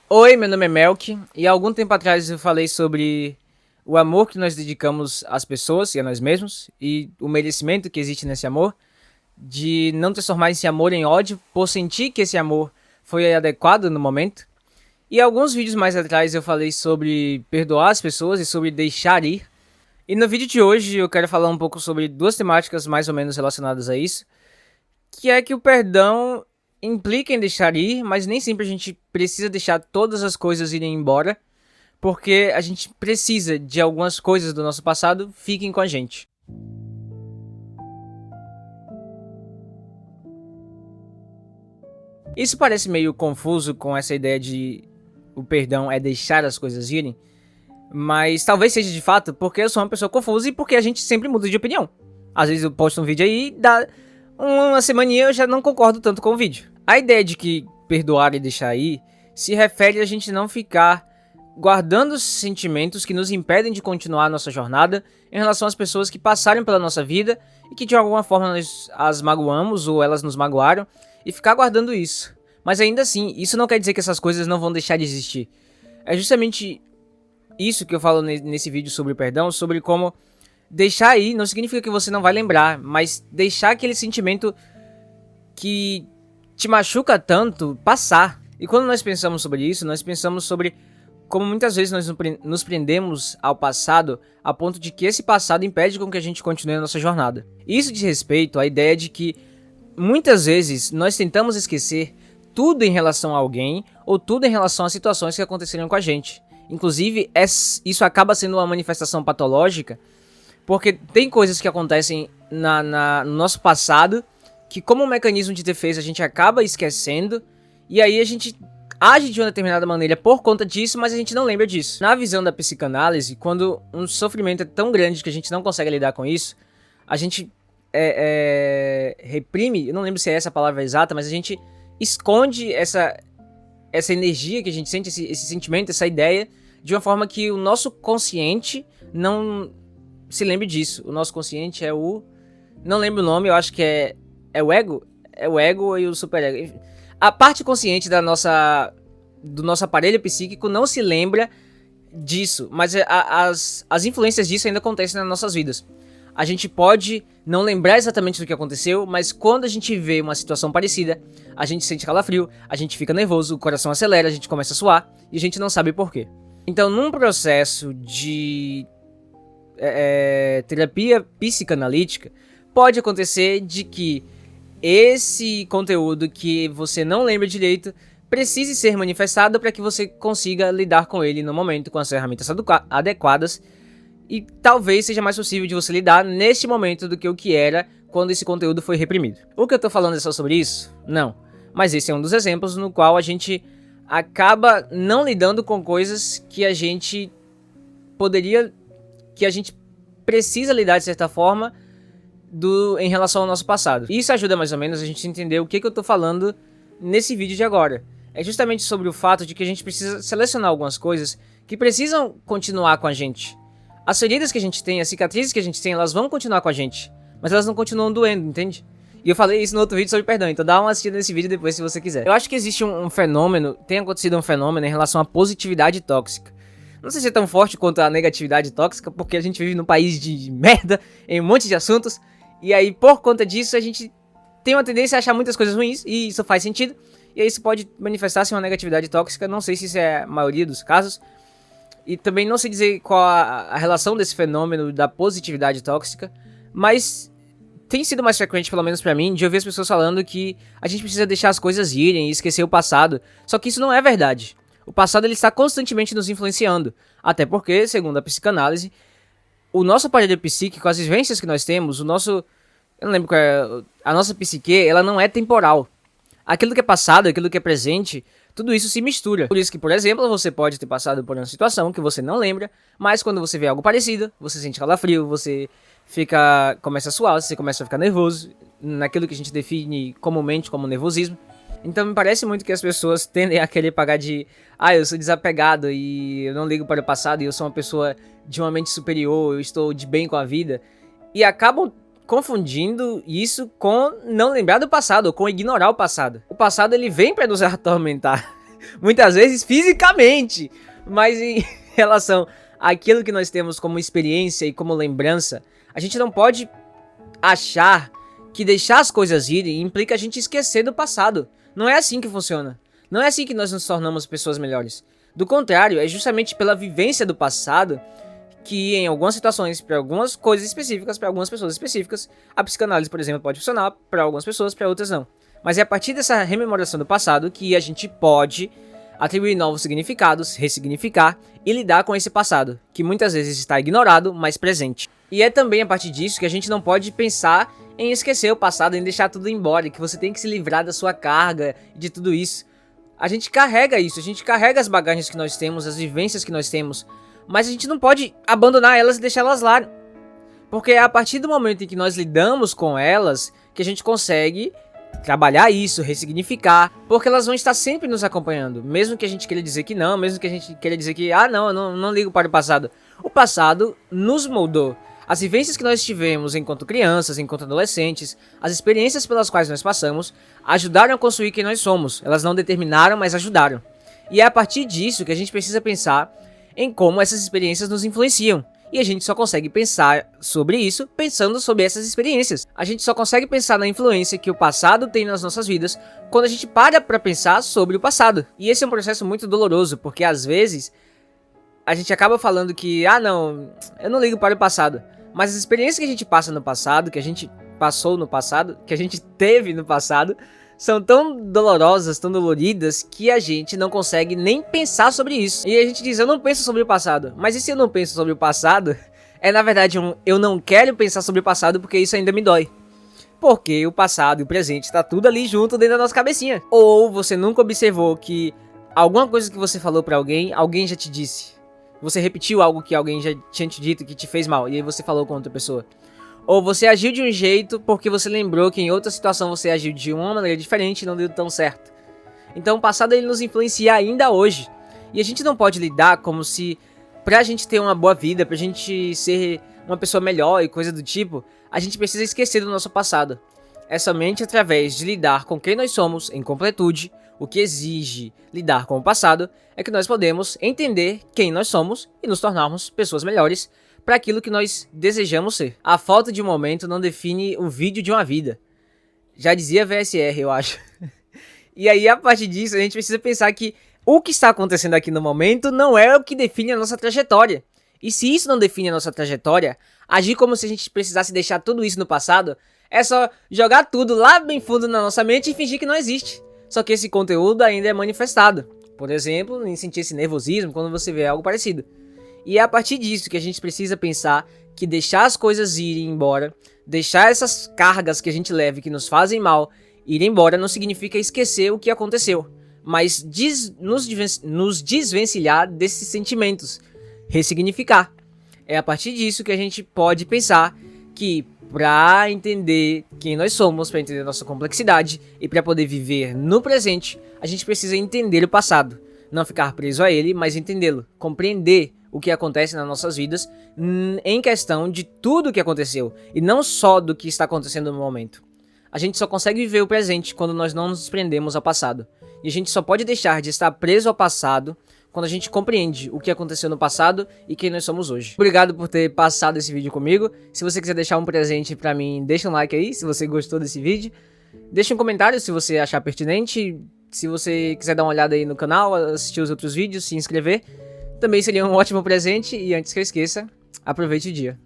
Oi, meu nome é Melk e há algum tempo atrás eu falei sobre o amor que nós dedicamos às pessoas e a nós mesmos e o merecimento que existe nesse amor, de não transformar esse amor em ódio por sentir que esse amor foi adequado no momento. E alguns vídeos mais atrás eu falei sobre perdoar as pessoas e sobre deixar ir. E no vídeo de hoje eu quero falar um pouco sobre duas temáticas mais ou menos relacionadas a isso, que é que o perdão implica em deixar ir, mas nem sempre a gente precisa deixar todas as coisas irem embora, porque a gente precisa de algumas coisas do nosso passado fiquem com a gente. Isso parece meio confuso com essa ideia de o perdão é deixar as coisas irem, mas talvez seja de fato porque eu sou uma pessoa confusa e porque a gente sempre muda de opinião. Às vezes eu posto um vídeo aí e dá uma semaninha eu já não concordo tanto com o vídeo. A ideia de que perdoar e deixar ir se refere a gente não ficar guardando sentimentos que nos impedem de continuar a nossa jornada em relação às pessoas que passaram pela nossa vida e que de alguma forma nós as magoamos ou elas nos magoaram e ficar guardando isso. Mas ainda assim, isso não quer dizer que essas coisas não vão deixar de existir. É justamente isso que eu falo nesse vídeo sobre o perdão, sobre como deixar aí não significa que você não vai lembrar, mas deixar aquele sentimento que te machuca tanto passar. E quando nós pensamos sobre isso, nós pensamos sobre como muitas vezes nós nos prendemos ao passado a ponto de que esse passado impede com que a gente continue a nossa jornada. Isso diz respeito à ideia de que muitas vezes nós tentamos esquecer tudo em relação a alguém ou tudo em relação a situações que aconteceram com a gente. Inclusive, isso acaba sendo uma manifestação patológica, porque tem coisas que acontecem no nosso passado que, como um mecanismo de defesa, a gente acaba esquecendo, e aí a gente age de uma determinada maneira por conta disso, mas a gente não lembra disso. Na visão da psicanálise, quando um sofrimento é tão grande que a gente não consegue lidar com isso, a gente reprime, eu não lembro se é essa a palavra exata, mas a gente esconde essa energia que a gente sente, esse sentimento, essa ideia, de uma forma que o nosso consciente não se lembre disso. O nosso consciente é o... não lembro o nome, eu acho que é o ego? É o ego e o superego. A parte consciente do nosso aparelho psíquico não se lembra disso, mas as influências disso ainda acontecem nas nossas vidas. A gente pode não lembrar exatamente do que aconteceu, mas quando a gente vê uma situação parecida, a gente sente calafrio, a gente fica nervoso, o coração acelera, a gente começa a suar e a gente não sabe por quê. Então, num processo de terapia psicanalítica, pode acontecer de que esse conteúdo que você não lembra direito precise ser manifestado para que você consiga lidar com ele no momento com as ferramentas adequadas. E talvez seja mais possível de você lidar neste momento do que o que era quando esse conteúdo foi reprimido. O que eu tô falando é só sobre isso? Não. Mas esse é um dos exemplos no qual a gente acaba não lidando com coisas que a gente poderia... que a gente precisa lidar de certa forma em relação ao nosso passado. Isso ajuda mais ou menos a gente entender o que eu tô falando nesse vídeo de agora. É justamente sobre o fato de que a gente precisa selecionar algumas coisas que precisam continuar com a gente. As feridas que a gente tem, as cicatrizes que a gente tem, elas vão continuar com a gente, mas elas não continuam doendo, entende? E eu falei isso no outro vídeo sobre perdão, então dá uma assistida nesse vídeo depois se você quiser. Eu acho que existe um fenômeno, tem acontecido um fenômeno em relação à positividade tóxica. Não sei se é tão forte quanto a negatividade tóxica, porque a gente vive num país de merda em um monte de assuntos, e aí por conta disso a gente tem uma tendência a achar muitas coisas ruins, e isso faz sentido, e aí isso pode manifestar-se em uma negatividade tóxica, não sei se isso é a maioria dos casos. E também não sei dizer qual a relação desse fenômeno da positividade tóxica, mas tem sido mais frequente, pelo menos pra mim, de ouvir as pessoas falando que a gente precisa deixar as coisas irem e esquecer o passado. Só que isso não é verdade. O passado ele está constantemente nos influenciando. Até porque, segundo a psicanálise, o nosso aparelho psíquico, as vivências que nós temos, eu não lembro qual é, a nossa psique, ela não é temporal. Aquilo que é passado, aquilo que é presente, tudo isso se mistura. Por isso que, por exemplo, você pode ter passado por uma situação que você não lembra, mas quando você vê algo parecido, você sente calafrio, você começa a suar, você começa a ficar nervoso, naquilo que a gente define comumente como nervosismo. Então me parece muito que as pessoas tendem a querer pagar de eu sou desapegado e eu não ligo para o passado e eu sou uma pessoa de uma mente superior, eu estou de bem com a vida, e acabam confundindo isso com não lembrar do passado, ou com ignorar o passado. O passado ele vem para nos atormentar. muitas vezes fisicamente, mas em relação àquilo que nós temos como experiência e como lembrança, a gente não pode achar que deixar as coisas irem implica a gente esquecer do passado. Não é assim que funciona. Não é assim que nós nos tornamos pessoas melhores. Do contrário, é justamente pela vivência do passado que em algumas situações, para algumas coisas específicas, para algumas pessoas específicas, a psicanálise, por exemplo, pode funcionar para algumas pessoas, para outras não. Mas é a partir dessa rememoração do passado que a gente pode atribuir novos significados, ressignificar e lidar com esse passado, que muitas vezes está ignorado, mas presente. E é também a partir disso que a gente não pode pensar em esquecer o passado, em deixar tudo embora, que você tem que se livrar da sua carga e de tudo isso. A gente carrega isso, a gente carrega as bagagens que nós temos, as vivências que nós temos, mas a gente não pode abandonar elas e deixar elas lá. Porque é a partir do momento em que nós lidamos com elas que a gente consegue trabalhar isso, ressignificar, porque elas vão estar sempre nos acompanhando, mesmo que a gente queira dizer que não, mesmo que a gente queira dizer que, não, eu não ligo para o passado. O passado nos moldou. As vivências que nós tivemos enquanto crianças, enquanto adolescentes, as experiências pelas quais nós passamos, ajudaram a construir quem nós somos. Elas não determinaram, mas ajudaram. E é a partir disso que a gente precisa pensar em como essas experiências nos influenciam. E a gente só consegue pensar sobre isso pensando sobre essas experiências. A gente só consegue pensar na influência que o passado tem nas nossas vidas quando a gente para pra pensar sobre o passado. E esse é um processo muito doloroso, porque às vezes a gente acaba falando que, não, eu não ligo para o passado. Mas as experiências que a gente passa no passado, que a gente passou no passado, que a gente teve no passado, são tão dolorosas, tão doloridas, que a gente não consegue nem pensar sobre isso. E a gente diz, eu não penso sobre o passado. Mas e se eu não penso sobre o passado? É na verdade eu não quero pensar sobre o passado porque isso ainda me dói. Porque o passado e o presente tá tudo ali junto dentro da nossa cabecinha. Ou você nunca observou que alguma coisa que você falou pra alguém, alguém já te disse. Você repetiu algo que alguém já tinha te dito que te fez mal, e aí você falou com outra pessoa. Ou você agiu de um jeito porque você lembrou que em outra situação você agiu de uma maneira diferente e não deu tão certo. Então o passado ele nos influencia ainda hoje. E a gente não pode lidar como se, pra gente ter uma boa vida, pra gente ser uma pessoa melhor e coisa do tipo, a gente precisa esquecer do nosso passado. É somente através de lidar com quem nós somos em completude, o que exige lidar com o passado, é que nós podemos entender quem nós somos e nos tornarmos pessoas melhores para aquilo que nós desejamos ser. A foto de um momento não define o vídeo de uma vida. Já dizia VSR, eu acho. E aí, a partir disso, a gente precisa pensar que o que está acontecendo aqui no momento não é o que define a nossa trajetória. E se isso não define a nossa trajetória, agir como se a gente precisasse deixar tudo isso no passado é só jogar tudo lá bem fundo na nossa mente e fingir que não existe. Só que esse conteúdo ainda é manifestado. Por exemplo, em sentir esse nervosismo quando você vê algo parecido. E é a partir disso que a gente precisa pensar que deixar as coisas irem embora, deixar essas cargas que a gente leva e que nos fazem mal ir embora não significa esquecer o que aconteceu, mas nos desvencilhar desses sentimentos, ressignificar. É a partir disso que a gente pode pensar que para entender quem nós somos, para entender nossa complexidade e para poder viver no presente, a gente precisa entender o passado. Não ficar preso a ele, mas entendê-lo, compreender o que acontece nas nossas vidas em questão de tudo o que aconteceu e não só do que está acontecendo no momento. A gente só consegue viver o presente quando nós não nos prendemos ao passado. E a gente só pode deixar de estar preso ao passado quando a gente compreende o que aconteceu no passado e quem nós somos hoje. Obrigado por ter passado esse vídeo comigo. Se você quiser deixar um presente pra mim, deixa um like aí se você gostou desse vídeo. Deixa um comentário se você achar pertinente. Se você quiser dar uma olhada aí no canal, assistir os outros vídeos, se inscrever, também seria um ótimo presente. E antes que eu esqueça, aproveite o dia.